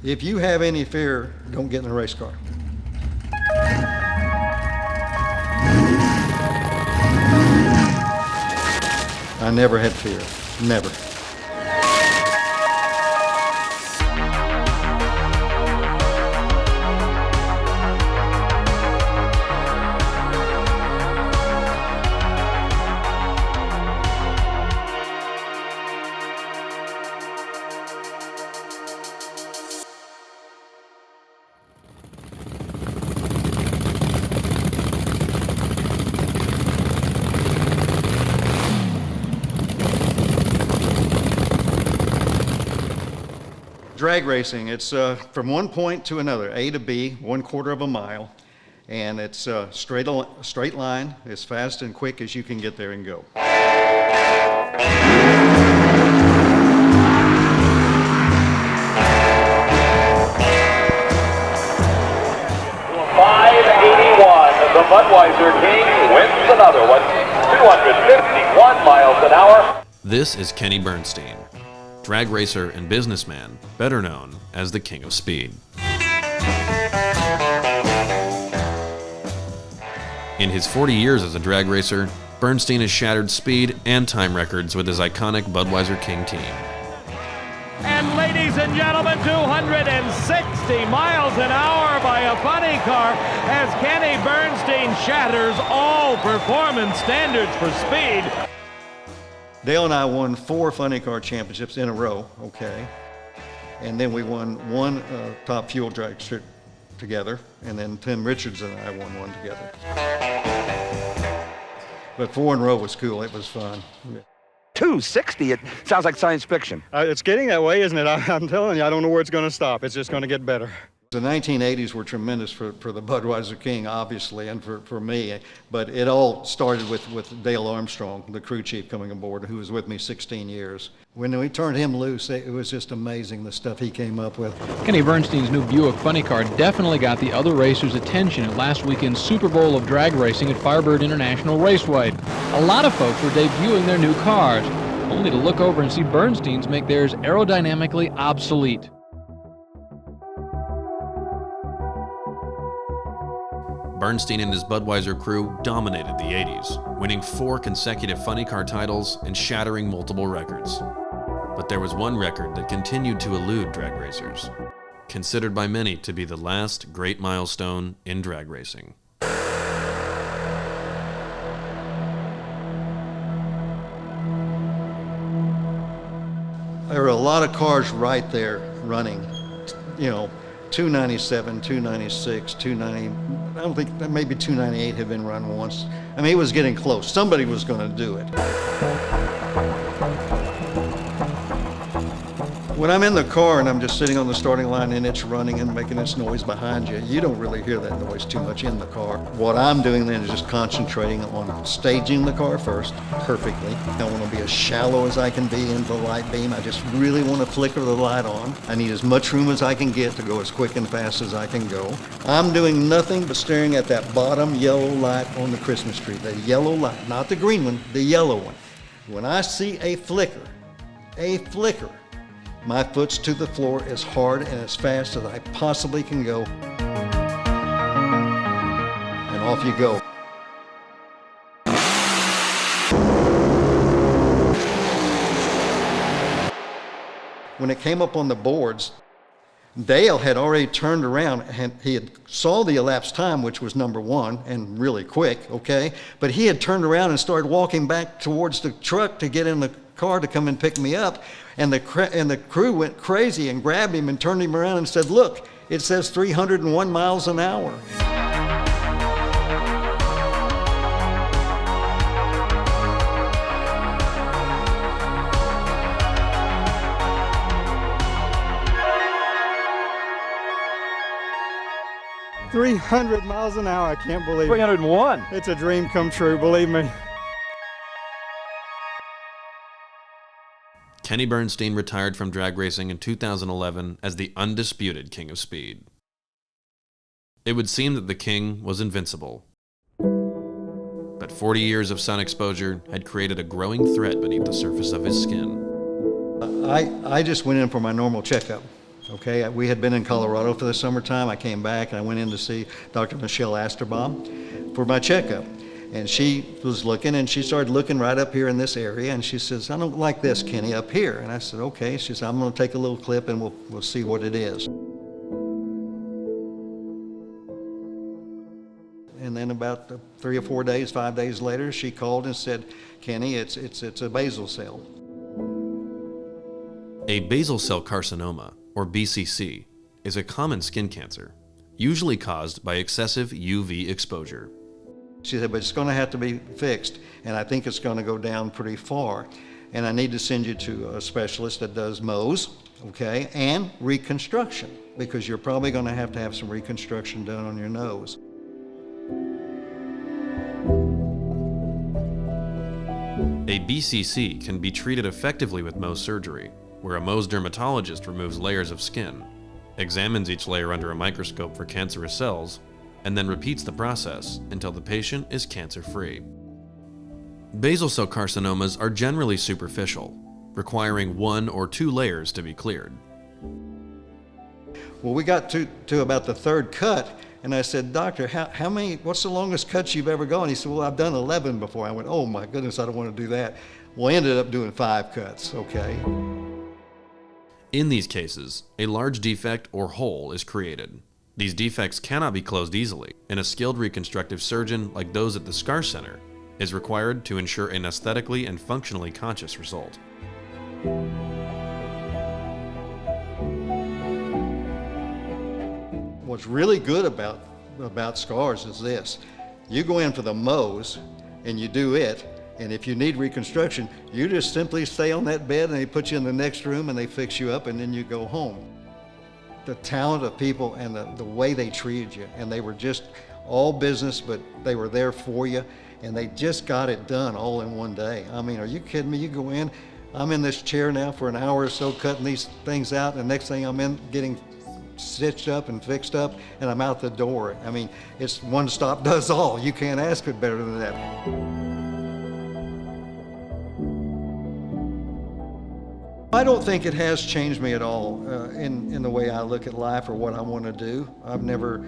If you have any fear, don't get in a race car. I never had fear, never. Drag racing, it's from one point to another, A to B, 1/4 of a mile, and it's a straight line, as fast and quick as you can get there and go. 581, the Budweiser King wins another one, 251 miles an hour. This is Kenny Bernstein, drag racer and businessman, better known as the King of Speed. In his 40 years as a drag racer, Bernstein has shattered speed and time records with his iconic Budweiser King team. And ladies and gentlemen, 260 miles an hour by a funny car as Kenny Bernstein shatters all performance standards for speed. Dale and I won 4 funny car championships in a row, okay? And then we won one top fuel drag strip together, and then Tim Richards and I won one together. But 4 in a row was cool, it was fun. 260, it sounds like science fiction. It's getting that way, isn't it? I'm telling you, I don't know where it's going to stop. It's just going to get better. The 1980s were tremendous for the Budweiser King, obviously, and for me, but it all started with Dale Armstrong, the crew chief coming aboard, who was with me 16 years. When we turned him loose, it was just amazing, the stuff he came up with. Kenny Bernstein's new Buick funny car definitely got the other racers' attention at last weekend's Super Bowl of drag racing at Firebird International Raceway. A lot of folks were debuting their new cars, only to look over and see Bernstein's make theirs aerodynamically obsolete. Bernstein and his Budweiser crew dominated the 80s, winning 4 consecutive funny car titles and shattering multiple records. But there was one record that continued to elude drag racers, considered by many to be the last great milestone in drag racing. There were a lot of cars right there running, 297, 296, 290, I don't think, maybe 298 had been run once. I mean, it was getting close. Somebody was going to do it. When I'm in the car and I'm just sitting on the starting line and it's running and making its noise behind you, you don't really hear that noise too much in the car. What I'm doing then is just concentrating on staging the car first perfectly. I want to be as shallow as I can be into the light beam. I just really want to flicker the light on. I need as much room as I can get to go as quick and fast as I can go. I'm doing nothing but staring at that bottom yellow light on the Christmas tree. The yellow light, not the green one, the yellow one. When I see a flicker, my foot's to the floor as hard and as fast as I possibly can go. And off you go. When it came up on the boards, Dale had already turned around and he had saw the elapsed time, which was number 1 and really quick, okay? But he had turned around and started walking back towards the truck to get in the car to come and pick me up. And the crew went crazy and grabbed him and turned him around and said, "Look, it says 301 miles an hour." "300 miles an hour, I can't believe it. 301. It's a dream come true, believe me. Kenny Bernstein retired from drag racing in 2011 as the undisputed King of Speed. It would seem that the King was invincible. But 40 years of sun exposure had created a growing threat beneath the surface of his skin. I just went in for my normal checkup, Okay, we had been in Colorado for the summertime. I came back and I went in to see Dr. Michelle Asterbaum for my checkup. And she was looking, and she started looking right up here in this area, and she says, I don't like this, Kenny, up here. And I said, okay. She said, I'm going to take a little clip and we'll see what it is. And then about 3 or 4 days, 5 days later, she called and said, Kenny, it's a basal cell. A basal cell carcinoma, or BCC, is a common skin cancer, usually caused by excessive UV exposure. She said, but it's going to have to be fixed, and I think it's going to go down pretty far. And I need to send you to a specialist that does Mohs, okay, and reconstruction, because you're probably going to have some reconstruction done on your nose. A BCC can be treated effectively with Mohs surgery, where a Mohs dermatologist removes layers of skin, examines each layer under a microscope for cancerous cells, and then repeats the process until the patient is cancer-free. Basal cell carcinomas are generally superficial, requiring 1 or 2 layers to be cleared. Well, we got to about the 3rd cut, and I said, Doctor, what's the longest cuts you've ever gone? He said, well, I've done 11 before. I went, oh my goodness, I don't want to do that. Well, I ended up doing 5 cuts, okay. In these cases, a large defect or hole is created. These defects cannot be closed easily, and a skilled reconstructive surgeon like those at the Scar Center is required to ensure an aesthetically and functionally conscious result. What's really good about scars is this. You go in for the Mohs and you do it, and if you need reconstruction, you just simply stay on that bed and they put you in the next room and they fix you up and then you go home. The talent of people and the way they treated you, and they were just all business, but they were there for you, and they just got it done all in one day. I mean, are you kidding me? You go in, I'm in this chair now for an hour or so cutting these things out, and the next thing I'm in getting stitched up and fixed up, and I'm out the door. I mean, it's one stop does all. You can't ask it better than that. I don't think it has changed me at all in the way I look at life or what I want to do. I've never,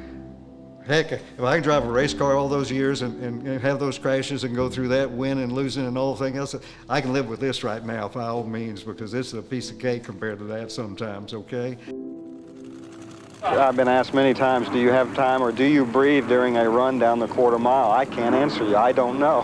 heck, if I can drive a race car all those years and have those crashes and go through that, win and losing and all thing else, I can live with this right now by all means, because it's a piece of cake compared to that sometimes, okay? I've been asked many times, do you have time or do you breathe during a run down the quarter mile? I can't answer you. I don't know.